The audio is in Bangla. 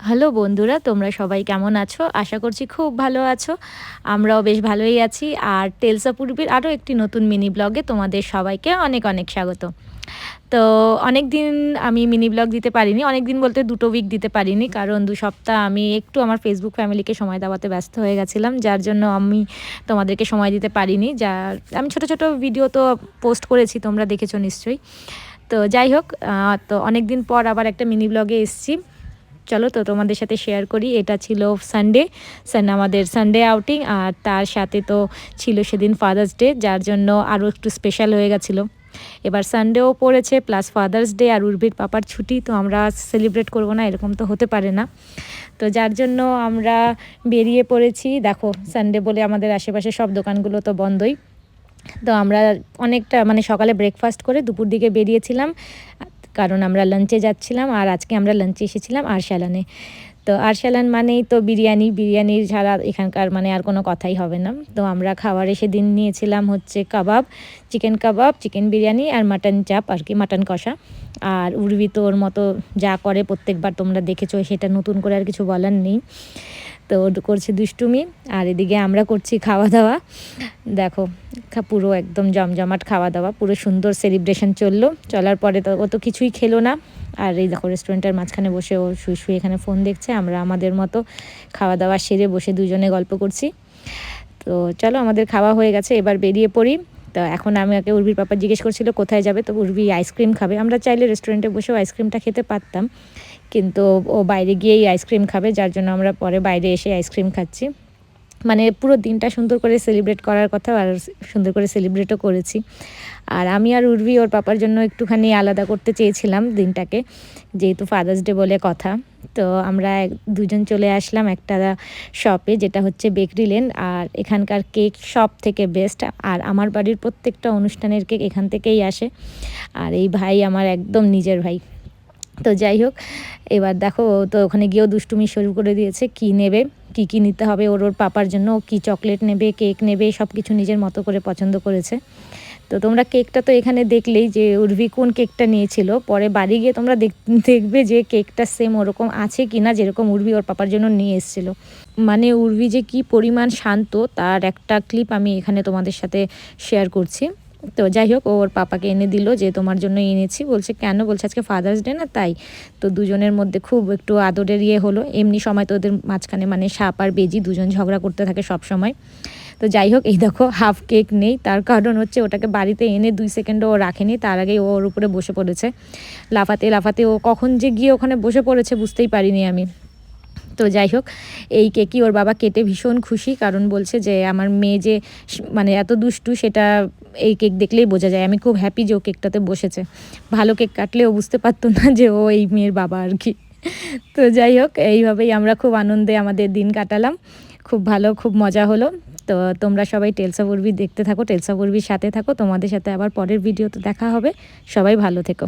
হ্যালো বন্ধুরা, তোমরা সবাই কেমন আছো? আশা করছি খুব ভালো আছো। আমরাও বেশ ভালোই আছি। আর টেলস অফ উর্বির আরও একটি নতুন মিনি ব্লগে তোমাদের সবাইকে অনেক অনেক স্বাগত। তো অনেকদিন আমি মিনি ব্লগ দিতে পারিনি। অনেকদিন বলতে 2 উইক দিতে পারিনি। কারণ 2 সপ্তাহ আমি একটু আমার ফেসবুক ফ্যামিলিকে সময় দেওয়াতে ব্যস্ত হয়ে গেছিলাম। যার জন্য আমি তোমাদেরকে সময় দিতে পারিনি। আমি ছোট ছোট ভিডিও তো পোস্ট করেছি, তোমরা দেখেছো নিশ্চয়ই। তো যাই হোক, তো অনেকদিন পর আবার একটা মিনি ব্লগে এসেছি। চলো তো তোমাদের সাথে শেয়ার করি। এটা ছিল আমাদের সানডে আউটিং, আর তার সাথে তো ছিল সেদিন ফাদার্স ডে, যার জন্য আরও একটু স্পেশাল হয়ে গেছিলো। এবার সানডেও পড়েছে, প্লাস ফাদার্স ডে, আর উর্বির পাপার ছুটি, তো আমরা সেলিব্রেট করবো না এরকম তো হতে পারে না। তো যার জন্য আমরা বেরিয়ে পড়েছি। দেখো, সানডে বলে আমাদের আশেপাশে সব দোকানগুলো তো বন্ধই। তো আমরা অনেকটা সকালে ব্রেকফাস্ট করে দুপুর দিকে বেরিয়েছিলাম, কারণ আমরা লাঞ্চে যাচ্ছিলাম। আর আজকে আমরা লাঞ্চে এসেছিলাম আরসালানে। তো আরসালান মানেই তো বিরিয়ানির ছাড়া এখানকার আর কোনো কথাই হবে না। তো আমরা খাবারে সেদিন নিয়েছিলাম হচ্ছে কাবাব, চিকেন বিরিয়ানি আর মাটন চাপ, আর কি মাটন কষা। আর উর্বি তো ওর মতো যা করে প্রত্যেকবার তোমরা দেখেছো, সেটা নতুন করে আর কিছু বলার নেই। তো করছে দুষ্টুমি, আর এদিকে আমরা করছি খাওয়া দাওয়া। দেখো, পুরো একদম জমজমাট খাওয়া দাওয়া, পুরো সুন্দর সেলিব্রেশন চলার পরে তো ও তো কিছুই খেলো না। আর এই দেখো, রেস্টুরেন্টের মাঝখানে বসে ও শুয়ে এখানে ফোন দেখছে। আমরা আমাদের মতো খাওয়া দাওয়া সেরে বসে দুজনে গল্প করছি। তো চলো, আমাদের খাওয়া হয়ে গেছে, এবার বেরিয়ে পড়ি। তো এখন আমি ওকে, উর্বির পাপা জিজ্ঞেস করছিল কোথায় যাবে, তো উর্বি আইসক্রিম খাবে। আমরা চাইলে রেস্টুরেন্টে বসেও আইসক্রিমটা খেতে পারতাম, কিন্তু ও বাইরে গিয়েই আইসক্রিম খাবে, যার জন্য আমরা পরে বাইরে এসে আইসক্রিম খাচ্ছি। পুরো দিনটা সুন্দর করে সেলিব্রেট করার কথা, আর সুন্দর করে সেলিব্রেটও করেছি। আর আমি আর উর্বি ওর পাপার জন্য একটুখানি আলাদা করতে চেয়েছিলাম দিনটাকে, যেহেতু ফাদার্স ডে বলে কথা। তো আমরা দুজন চলে আসলাম একটা শপে, যেটা হচ্ছে বেকরি লেন। আর এখানকার কেক সব থেকে বেস্ট। আর আমার বাড়ির প্রত্যেকটা অনুষ্ঠানের কেক এখান থেকেই আসে। আর এই ভাই আমার একদম নিজের ভাই। তো যাই হোক, এবার দেখো, তো ওখানে গিয়েও দুষ্টুমি শুরু করে দিয়েছে। কি নেবে, কি নিতে হবে ওর পাপার জন্য, ও কি চকলেট নেবে, কেক নেবে, সব কিছু নিজের মতো করে পছন্দ করেছে। তো তোমরা কেকটা তো এখানে দেখলেই যে উর্বি কোন কেকটা নিয়েছিল। পরে বাড়ি গিয়ে তোমরা দেখবে যে কেকটা সেম ওরকম আছে কি না, যেরকম উর্বি ওর পাপার জন্য নিয়ে এসেছিল। উর্বি যে কি পরিমাণ শান্ত, তার একটা ক্লিপ আমি এখানে তোমাদের সাথে শেয়ার করছি। তো যাই হোক, ওর পাপাকে এনে দিল, যে তোমার জন্য এনেছি। বলছে কেন, বলছে আজকে ফাদার্স ডে না, তাই। তো দুজনের মধ্যে খুব একটু আদরের হলো। এমনি সময় তো ওদের মাঝখানে সাপ আর বেজি দুজন ঝগড়া করতে থাকে সব সময়। তো যাই হোক, এই দেখো হাফ কেক নেই, তার কারণ হচ্ছে ওটাকে বাড়িতে এনে 2 সেকেন্ডও ও রাখেনি, তার আগেই ও ওর উপরে বসে পড়েছে। লাফাতে ও কখন যে গিয়ে ওখানে বসে পড়েছে বুঝতেই পারিনি আমি। তো যাই হোক, এই কেকই ওর বাবা কেটে ভীষণ খুশি, কারণ বলছে যে আমার মেয়ে যে এত দুষ্টু, সেটা এই কেক দেখলেই বোঝা যায়। আমি খুব হ্যাপি যে ও কেকটাতে বসেছে। ভালো কেক কাটলে ও বুঝতে পারতো না যে ও এই মেয়ের বাবা আর কি। তো যাই হোক, এইভাবেই আমরা খুব আনন্দে আমাদের দিন কাটালাম। খুব ভালো, খুব মজা হলো। তো তোমরা সবাই টেলস অফ উর্বি দেখতে থাকো, টেলস অফ উর্বির সাথে থাকো। তোমাদের সাথে আবার পরের ভিডিওতে দেখা হবে। সবাই ভালো থেকো।